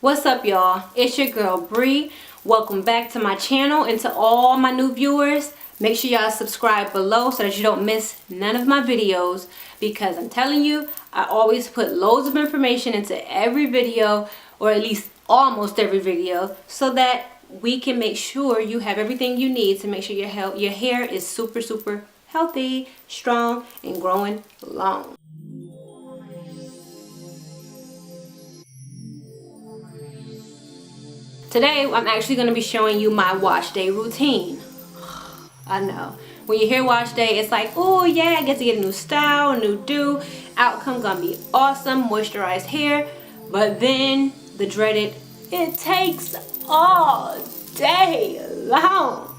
What's up, y'all? It's your girl Bree. Welcome back to my channel, and to all my new viewers, make sure y'all subscribe below so that you don't miss none of my videos, because I'm telling you, I always put loads of information into every video, or at least almost every video, so that we can make sure you have everything you need to make sure your hair is super healthy, strong, and growing long. Today, I'm actually going to be showing you my wash day routine. I know. When you hear wash day, it's like, oh yeah, I get to get a new style, a new do. Outcome gonna be awesome, moisturized hair. But then, the dreaded, it takes all day long.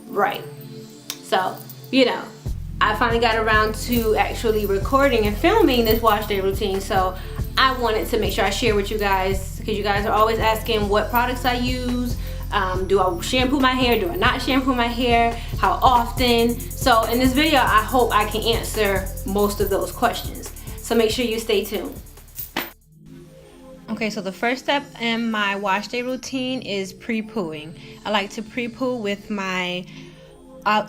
Right. So, I finally got around to actually recording and filming this wash day routine. So, I wanted to make sure I share with you guys, because you guys are always asking what products I use. Do I shampoo my hair? Do I not shampoo my hair? How often? So in this video, I hope I can answer most of those questions. So make sure you stay tuned. Okay, so the first step in my wash day routine is pre-pooing. I like to pre-poo with my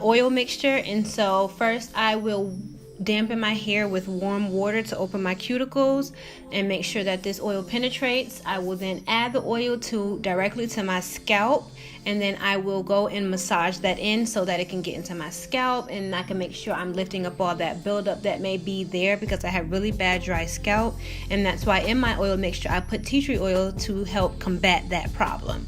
oil mixture, and so first I will dampen my hair with warm water to open my cuticles and make sure that this oil penetrates. I will then add the oil directly to my scalp, and then I will go and massage that in so that it can get into my scalp, and I can make sure I'm lifting up all that buildup that may be there, because I have really bad dry scalp, and that's why in my oil mixture I put tea tree oil to help combat that problem.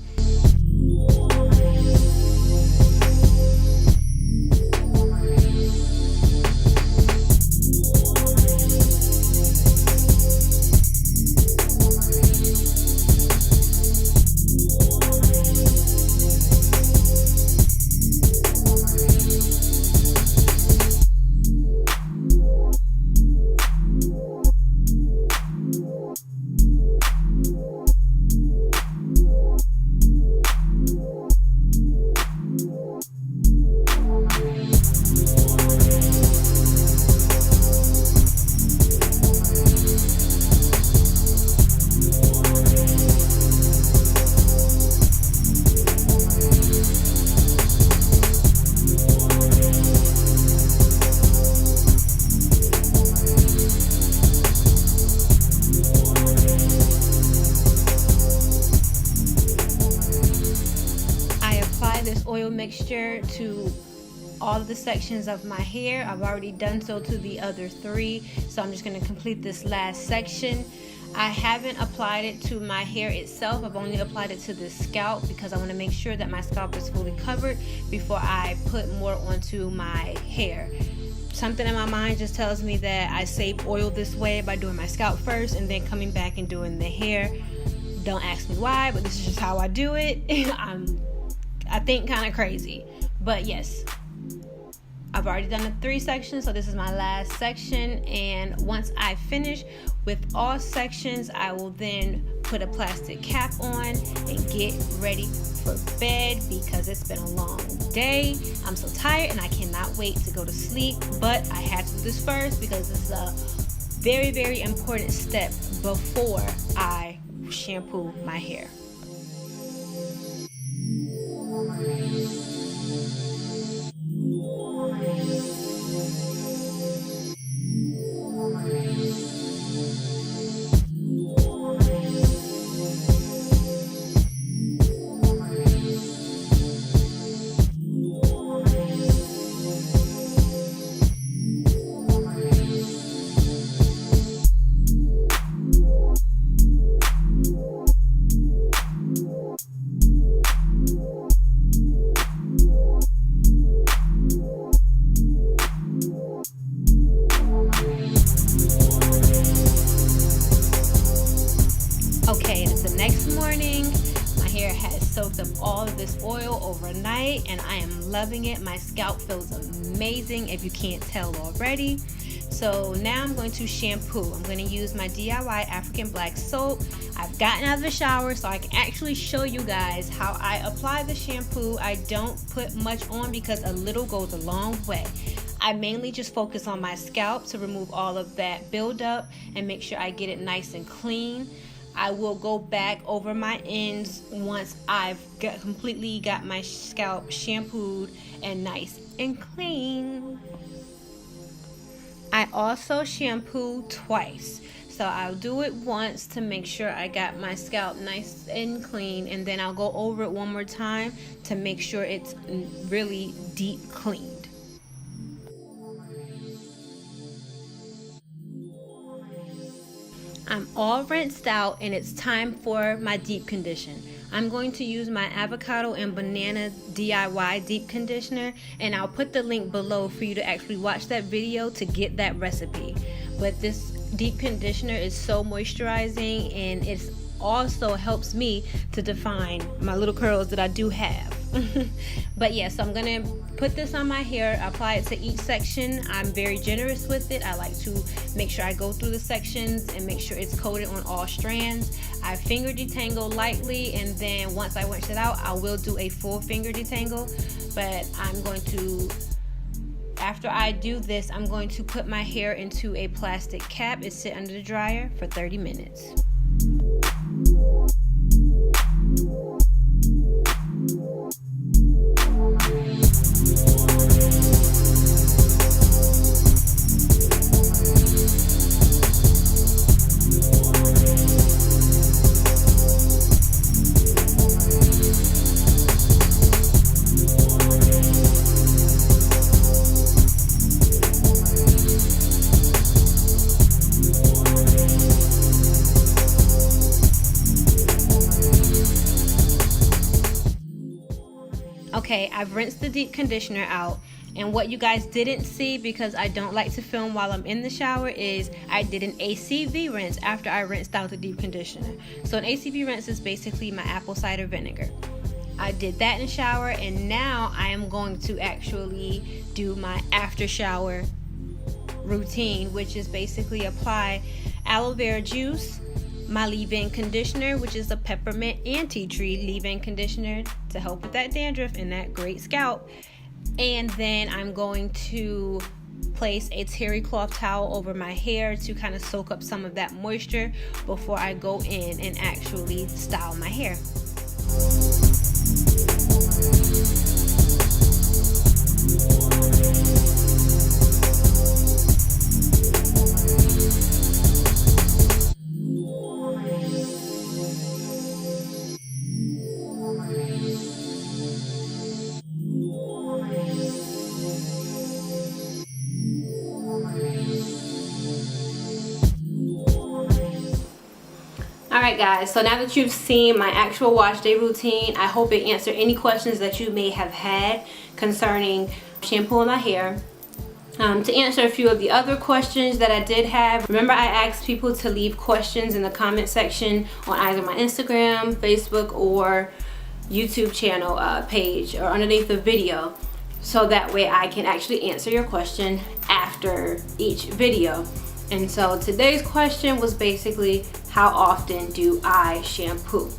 This oil mixture to all of the sections of my hair. I've already done so to the other three, so I'm just going to complete this last section. I haven't applied it to my hair itself. I've only applied it to the scalp because I want to make sure that my scalp is fully covered before I put more onto my hair. Something in my mind just tells me that I save oil this way by doing my scalp first and then coming back and doing the hair. Don't ask me why, but this is just how I do it. I think kind of crazy, but yes, I've already done the 3 sections, so this is my last section, and once I finish with all sections, I will then put a plastic cap on and get ready for bed, because it's been a long day. I'm so tired and I cannot wait to go to sleep, but I had to do this first because this is a very important step before I shampoo my hair. Okay, it's the next morning. My hair has soaked up all of this oil overnight, and I am loving it. My scalp feels amazing, if you can't tell already. So now I'm going to shampoo. I'm going to use my DIY African Black soap. I've gotten out of the shower so I can actually show you guys how I apply the shampoo. I don't put much on because a little goes a long way. I mainly just focus on my scalp to remove all of that buildup and make sure I get it nice and clean. I will go back over my ends once I've completely got my scalp shampooed and nice and clean. I also shampoo twice. So I'll do it once to make sure I got my scalp nice and clean, and then I'll go over it one more time to make sure it's really deep cleaned. I'm all rinsed out and it's time for my deep condition. I'm going to use my avocado and banana DIY deep conditioner, and I'll put the link below for you to actually watch that video to get that recipe. But this deep conditioner is so moisturizing, and it also helps me to define my little curls that I do have. But yeah, so I'm gonna put this on my hair, apply it to each section. I'm very generous with it. I like to make sure I go through the sections and make sure it's coated on all strands. I finger detangle lightly, and then once I rinse it out, I will do a full finger detangle. But I'm going to, after I do this, I'm going to put my hair into a plastic cap and sit under the dryer for 30 minutes. Okay, I've rinsed the deep conditioner out, and what you guys didn't see, because I don't like to film while I'm in the shower, is I did an ACV rinse after I rinsed out the deep conditioner. So an ACV rinse is basically my apple cider vinegar. I did that in the shower, and now I am going to actually do my after shower routine, which is basically apply aloe vera juice, my leave-in conditioner, which is a peppermint and tea tree leave-in conditioner to help with that dandruff and that great scalp. And then I'm going to place a terry cloth towel over my hair to kind of soak up some of that moisture before I go in and actually style my hair. Alright guys, so now that you've seen my actual wash day routine, I hope it answered any questions that you may have had concerning shampooing my hair. To answer a few of the other questions that I did have, remember I asked people to leave questions in the comment section on either my Instagram, Facebook, or YouTube channel page, or underneath the video, so that way I can actually answer your question after each video. And so today's question was basically, how often do I shampoo?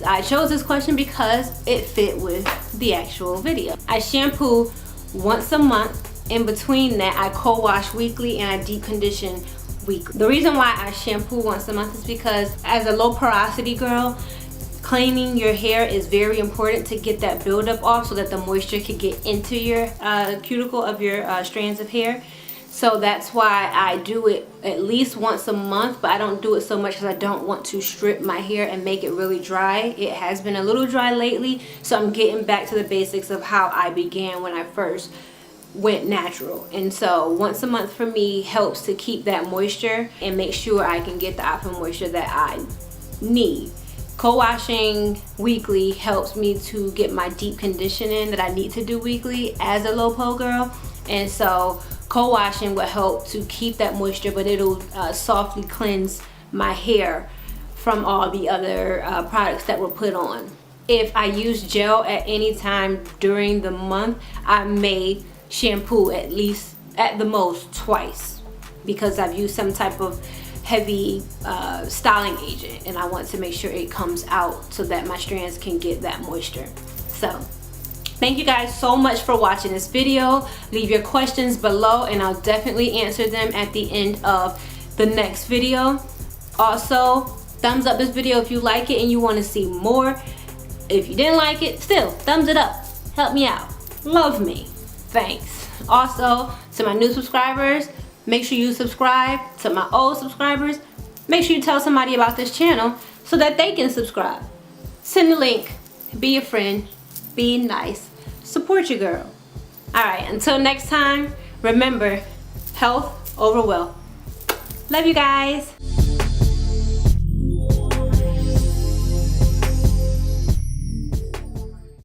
I chose this question because it fit with the actual video. I shampoo once a month. In between that, I co-wash weekly and I deep condition weekly. The reason why I shampoo once a month is because as a low porosity girl, cleaning your hair is very important to get that buildup off so that the moisture can get into your cuticle of your strands of hair. So that's why I do it at least once a month, but I don't do it so much because I don't want to strip my hair and make it really dry. It has been a little dry lately, so I'm getting back to the basics of how I began when I first went natural. And so once a month for me helps to keep that moisture and make sure I can get the optimal moisture that I need. Co-washing weekly helps me to get my deep conditioning that I need to do weekly as a low po girl. And so co-washing will help to keep that moisture, but it'll softly cleanse my hair from all the other products that were put on. If I use gel at any time during the month, I may shampoo at least, at the most, twice, because I've used some type of heavy styling agent and I want to make sure it comes out so that my strands can get that moisture. So thank you guys so much for watching this video. Leave your questions below and I'll definitely answer them at the end of the next video. Also, Thumbs up this video if you like it and you want to see more. If you didn't like it, still, thumbs it up. Help me out. Love me. Thanks. Also, to my new subscribers, make sure you subscribe. To my old subscribers, make sure you tell somebody about this channel so that they can subscribe. Send the link. Be a friend. Be nice. Support your girl. Alright, until next time, remember, health over wealth. Love you guys.